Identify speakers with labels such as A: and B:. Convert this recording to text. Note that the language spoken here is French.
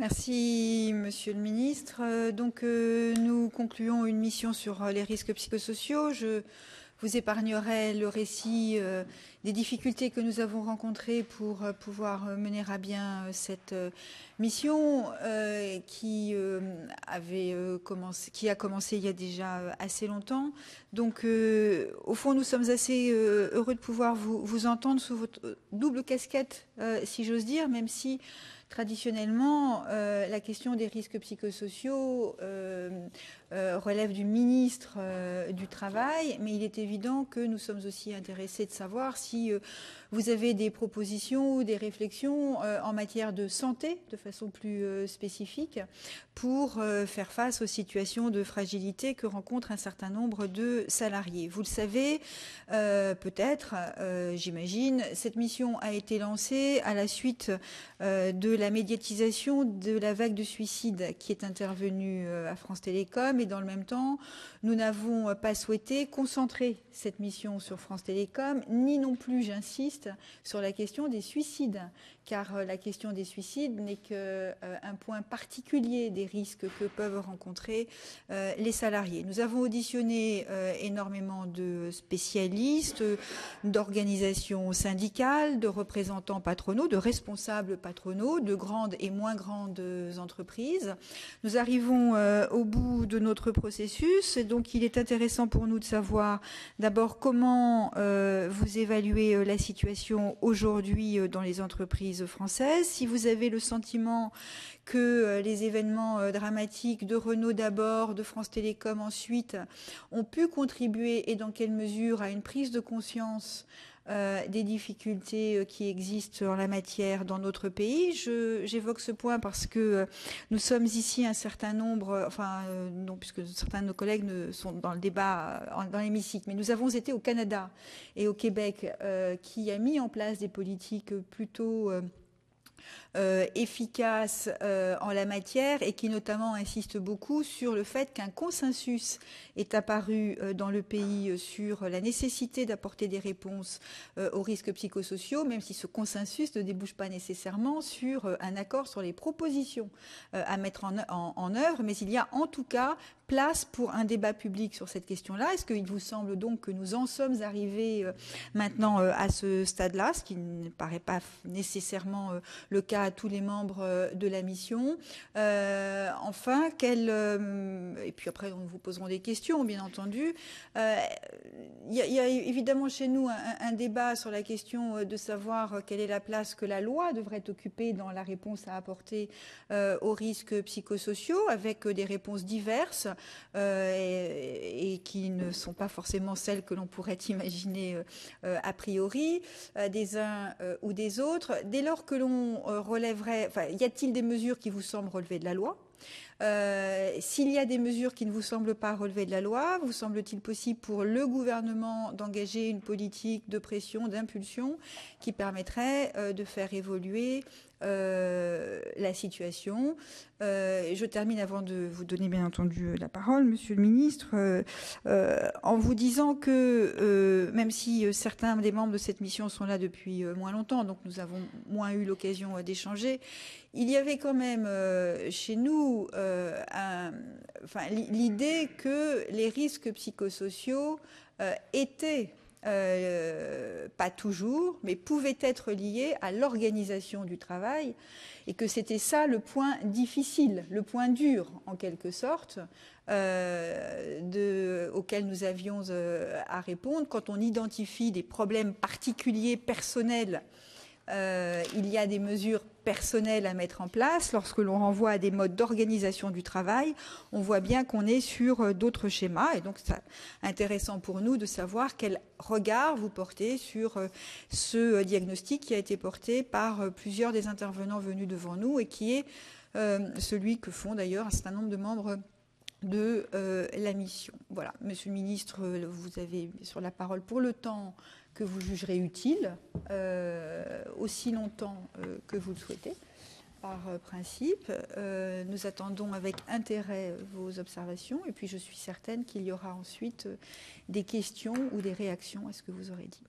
A: Merci, Monsieur le Ministre. Nous concluons une mission sur les risques psychosociaux. Je vous épargnerai le récit des difficultés que nous avons rencontrées pour pouvoir mener à bien cette mission qui a commencé il y a déjà assez longtemps. Au fond, nous sommes assez heureux de pouvoir vous entendre sous votre double casquette, si j'ose dire, même si traditionnellement, la question des risques psychosociaux relève du ministre du Travail, mais il est évident que nous sommes aussi intéressés de savoir si vous avez des propositions ou des réflexions en matière de santé, de façon plus spécifique, pour faire face aux situations de fragilité que rencontrent un certain nombre de salariés. Vous le savez, peut-être, j'imagine, cette mission a été lancée à la suite de la médiatisation de la vague de suicides qui est intervenue à France Télécom, et dans le même temps, nous n'avons pas souhaité concentrer cette mission sur France Télécom, ni non plus, j'insiste, sur la question des suicides, car la question des suicides n'est qu'un point particulier des risques que peuvent rencontrer les salariés. Nous avons auditionné énormément de spécialistes, d'organisations syndicales, de représentants patronaux, de responsables patronaux, de grandes et moins grandes entreprises. Nous arrivons au bout de notre processus, et donc il est intéressant pour nous de savoir d'abord comment vous évaluez la situation aujourd'hui dans les entreprises françaises, si vous avez le sentiment que les événements dramatiques de Renault d'abord, de France Télécom ensuite, ont pu contribuer et dans quelle mesure à une prise de conscience des difficultés qui existent en la matière dans notre pays. J'évoque ce point parce que nous sommes ici un certain nombre, non, puisque certains de nos collègues sont dans le débat, dans l'hémicycle, mais nous avons été au Canada et au Québec qui a mis en place des politiques plutôt efficace en la matière et qui notamment insiste beaucoup sur le fait qu'un consensus est apparu dans le pays sur la nécessité d'apporter des réponses aux risques psychosociaux, même si ce consensus ne débouche pas nécessairement sur un accord sur les propositions à mettre en œuvre, mais il y a en tout cas place pour un débat public sur cette question-là. Est-ce qu'il vous semble donc que nous en sommes arrivés maintenant à ce stade-là, ce qui ne paraît pas nécessairement le cas à tous les membres de la mission. Enfin, et puis après nous vous poserons des questions, bien entendu. Il y a évidemment chez nous un débat sur la question de savoir quelle est la place que la loi devrait occuper dans la réponse à apporter aux risques psychosociaux, avec des réponses diverses et qui ne sont pas forcément celles que l'on pourrait imaginer a priori des uns ou des autres. Dès lors que l'on relèverait, y a-t-il des mesures qui vous semblent relever de la loi ? S'il y a des mesures qui ne vous semblent pas relever de la loi, vous semble-t-il possible pour le gouvernement d'engager une politique de pression, d'impulsion qui permettrait de faire évoluer la situation? Je termine avant de vous donner bien entendu la parole, Monsieur le Ministre, en vous disant que même si certains des membres de cette mission sont là depuis moins longtemps, donc nous avons moins eu l'occasion d'échanger, il y avait quand même chez nous l'idée que les risques psychosociaux étaient pas toujours, mais pouvaient être liés à l'organisation du travail, et que c'était ça le point difficile, le point dur en quelque sorte, auquel nous avions à répondre quand on identifie des problèmes particuliers personnels. Il y a des mesures personnelles à mettre en place. Lorsque l'on renvoie à des modes d'organisation du travail, on voit bien qu'on est sur d'autres schémas. Et donc, c'est intéressant pour nous de savoir quel regard vous portez sur ce diagnostic qui a été porté par plusieurs des intervenants venus devant nous et qui est celui que font d'ailleurs un certain nombre de membres de la mission. Voilà, Monsieur le Ministre, vous avez sur la parole pour le temps que vous jugerez utile, aussi longtemps que vous le souhaitez, par principe. Nous attendons avec intérêt vos observations, et puis je suis certaine qu'il y aura ensuite des questions ou des réactions à ce que vous aurez dit.